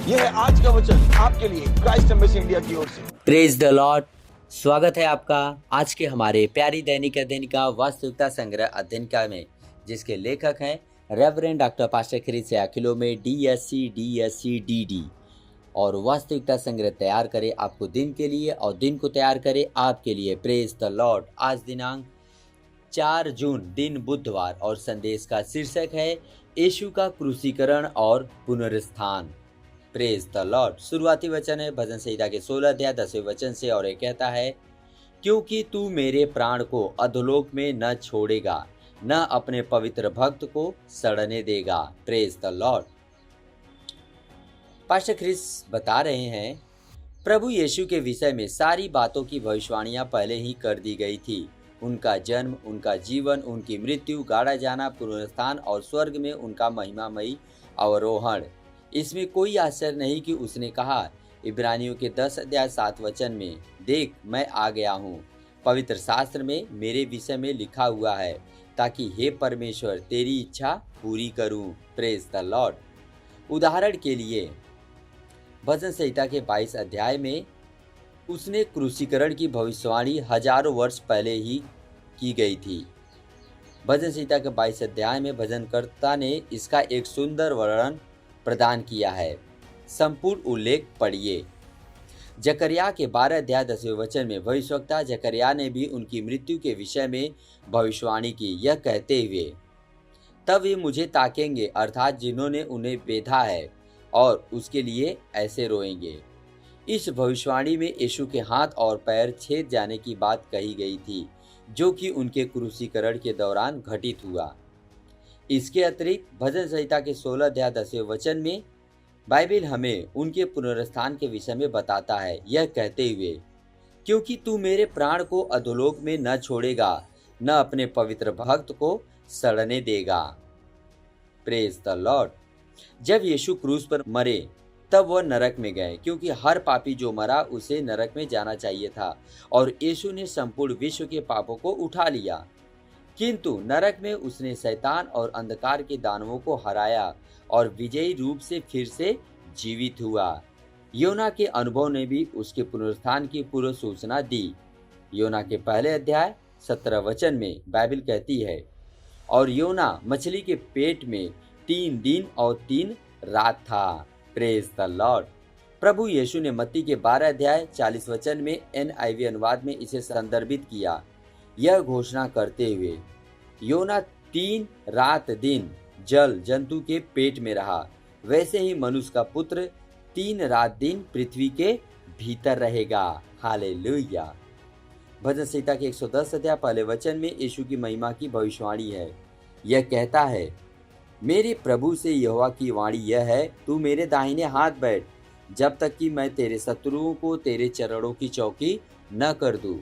यह है आज का वचन आपके लिए क्राइस्ट एम्बेसी इंडिया की ओर से। Praise the Lord. स्वागत है आपका आज के हमारे प्यारी दैनिक अध्ययन का वास्तविकता संग्रह अध्ययन का में, जिसके लेखक हैं रेवरेंड डॉक्टर पास्टर क्रिस अकिलो में DSC DD। और वास्तविकता संग्रह तैयार करे आपको दिन के लिए और दिन को तैयार करे आपके लिए। Praise the Lord. आज दिनांक 4 जून दिन बुधवार और संदेश का शीर्षक है यीशु का क्रूसीकरण और पुनरुत्थान। Praise the Lord. शुरुआती वचन है भजन संहिता के 16 अध्याय 10वें वचन से, और ये कहता है, क्योंकि तू मेरे प्राण को अधोलोक में न छोड़ेगा, न अपने पवित्र भक्त को सड़ने देगा। Praise the Lord. Pastor Chris बता रहे हैं, प्रभु यीशु के विषय में सारी बातों की भविष्यवाणियां पहले ही कर दी गई थी। उनका जन्म, उनका जीवन, उनकी मृत्यु, गाड़ा जाना, पुनरुत्थान और स्वर्ग में उनका महिमामयी अवरोहण। इसमें कोई आश्चर्य नहीं कि उसने कहा इब्रानियों के 10 अध्याय 7 वचन में, देख मैं आ गया हूँ, पवित्र शास्त्र में मेरे विषय में लिखा हुआ है, ताकि हे परमेश्वर तेरी इच्छा पूरी करूँ। Praise the Lord. उदाहरण के लिए भजन संहिता के 22 अध्याय में उसने क्रूसीकरण की भविष्यवाणी हजारों वर्ष पहले ही की गई थी। भजन संहिता के 22 अध्याय में भजनकर्ता ने इसका एक सुंदर वर्णन प्रदान किया है। संपूर्ण उल्लेख पढ़िए। जकरिया के 12 अध्याय 10वें वचन में भविष्यवक्ता जकरिया ने भी उनकी मृत्यु के विषय में भविष्यवाणी की, यह कहते हुए, तब वे मुझे ताकेंगे, अर्थात जिन्होंने उन्हें बेधा है, और उसके लिए ऐसे रोएंगे। इस भविष्यवाणी में यीशु के हाथ और पैर छेद जाने की बात कही गई थी, जो कि उनके क्रूसीकरण के दौरान घटित हुआ। इसके अतिरिक्त भजन संहिता के 16 अध्याय 10वें वचन में बाइबल हमें उनके पुनरुत्थान के विषय में बताता है, यह कहते हुए, क्योंकि तू मेरे प्राण को अधोलोक में न छोड़ेगा, न अपने पवित्र भक्त को सड़ने देगा। Praise the Lord. जब यीशु क्रूस पर मरे तब वह नरक में गए, क्योंकि हर पापी जो मरा उसे नरक में जाना चाहिए था, और यीशु ने संपूर्ण विश्व के पापों को उठा लिया। किंतु नरक में उसने शैतान और अंधकार के दानवों को हराया और विजयी रूप से फिर से जीवित हुआ। योना के अनुभव ने भी उसके पुनरुत्थान की पूर्व सूचना दी। योना के पहले अध्याय 17 वचन में बाइबल कहती है, और योना मछली के पेट में 3 दिन और 3 रात था। Praise the lord. प्रभु यीशु ने मत्ती के 12 अध्याय 40 वचन में NIV अनुवाद में इसे संदर्भित किया, यह घोषणा करते हुए, योना 3 रात दिन जल जंतु के पेट में रहा, वैसे ही मनुष्य का पुत्र 3 रात दिन पृथ्वी के भीतर रहेगा। हालेलुया। भजन संहिता के 110 अध्याय पहले वचन में यीशु की महिमा की भविष्यवाणी है। यह कहता है, मेरे प्रभु से यहोवा की वाणी यह है, तू मेरे दाहिने हाथ बैठ, जब तक कि मैं तेरे शत्रुओं को तेरे चरणों की चौकी न कर दूं।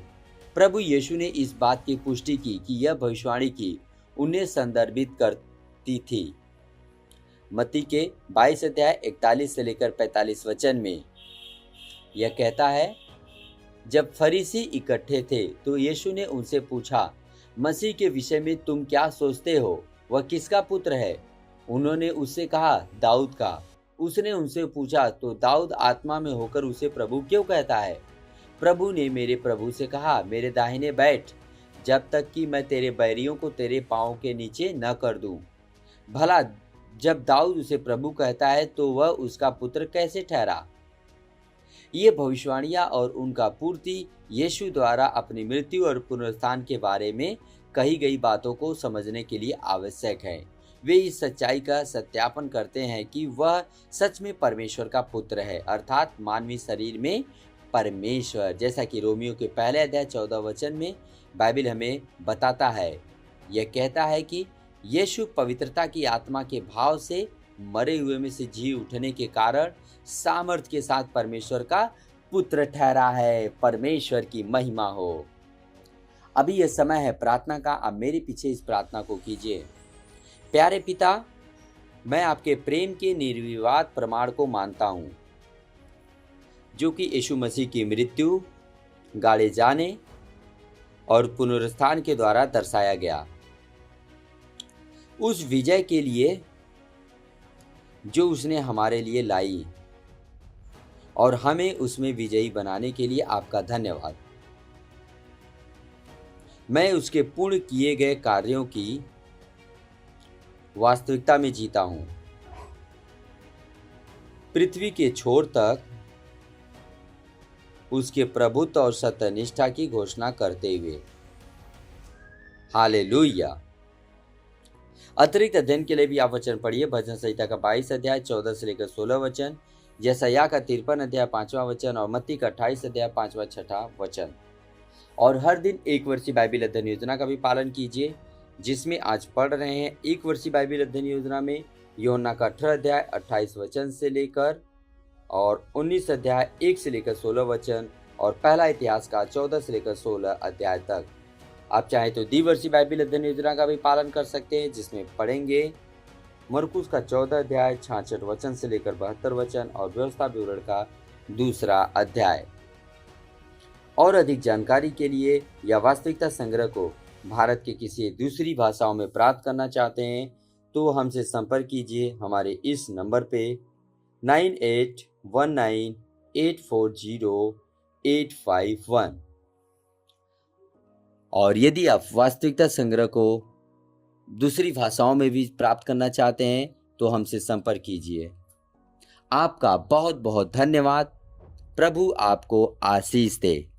प्रभु यीशु ने इस बात की पुष्टि की कि यह भविष्यवाणी की उन्हें संदर्भित करती थी। मत्ती के 22 अध्याय 41 से लेकर 45 वचन में यह कहता है, जब फरीसी इकट्ठे थे तो यीशु ने उनसे पूछा, मसीह के विषय में तुम क्या सोचते हो, वह किसका पुत्र है? उन्होंने उससे कहा, दाऊद का। उसने उनसे पूछा, तो दाऊद आत्मा में होकर उसे प्रभु क्यों कहता है? प्रभु ने मेरे प्रभु से कहा, मेरे दाहिने बैठ, जब तक कि मैं तेरे बैरियों को तेरे पांवों के नीचे न कर दूं। भला जब दाऊद उसे प्रभु कहता है तो वह उसका पुत्र कैसे ठहरा? ये भविष्यवाणियां और उनका पूर्ति यीशु द्वारा अपनी मृत्यु और पुनरुत्थान के बारे में कही गई बातों को समझने के लिए आवश्यक है। वे इस सच्चाई का सत्यापन करते हैं कि वह सच में परमेश्वर का पुत्र है, अर्थात मानवीय शरीर में परमेश्वर, जैसा कि रोमियो के पहले अध्याय 14 वचन में बाइबल हमें बताता है। यह कहता है कि यीशु पवित्रता की आत्मा के भाव से मरे हुए में से जी उठने के कारण सामर्थ्य के साथ परमेश्वर का पुत्र ठहरा है। परमेश्वर की महिमा हो। अभी यह समय है प्रार्थना का। अब मेरे पीछे इस प्रार्थना को कीजिए। प्यारे पिता, मैं आपके प्रेम के निर्विवाद प्रमाण को मानता हूँ, जो कि यीशु मसीह की मृत्यु, गाड़े जाने और पुनरुत्थान के द्वारा दर्शाया गया। उस विजय के लिए जो उसने हमारे लिए लाई, और हमें उसमें विजयी बनाने के लिए आपका धन्यवाद। मैं उसके पूर्ण किए गए कार्यों की वास्तविकता में जीता हूं, पृथ्वी के छोर तक उसके प्रभुत्व और सत्यनिष्ठा की घोषणा करते हुए। हालेलुया। अतिरिक्त अध्ययन के लिए भी आप वचन पढ़िए। भजन संहिता का 22 अध्याय 14 से लेकर 16 वचन, यशायाह का 53 अध्याय 5वां वचन और मत्ती का 28 अध्याय 5वां 6वां वचन। और हर दिन एक वर्षीय बाइबल अध्ययन योजना का भी पालन कीजिए, जिसमें आज पढ़ रहे हैं एक वर्षीय बाइबल अध्ययन योजना में यूहन्ना का 18 अध्याय 28 वचन से लेकर और 19 अध्याय 1 से लेकर 16 वचन और पहला इतिहास का 14 से लेकर 16 अध्याय तक। आप चाहें तो द्विवर्षीय बाइबल अध्ययन योजना का भी पालन कर सकते हैं, जिसमें पढ़ेंगे मरकुस का 14 अध्याय 66 वचन से लेकर 72 वचन और व्यवस्था विवरण का 2 अध्याय। और अधिक जानकारी के लिए या वास्तविकता संग्रह को भारत के किसी दूसरी भाषाओं में प्राप्त करना चाहते हैं तो हमसे संपर्क कीजिए हमारे इस नंबर पे 9819840851। और यदि आप वास्तविकता संग्रह को दूसरी भाषाओं में भी प्राप्त करना चाहते हैं तो हमसे संपर्क कीजिए। आपका बहुत बहुत धन्यवाद। प्रभु आपको आशीष दे।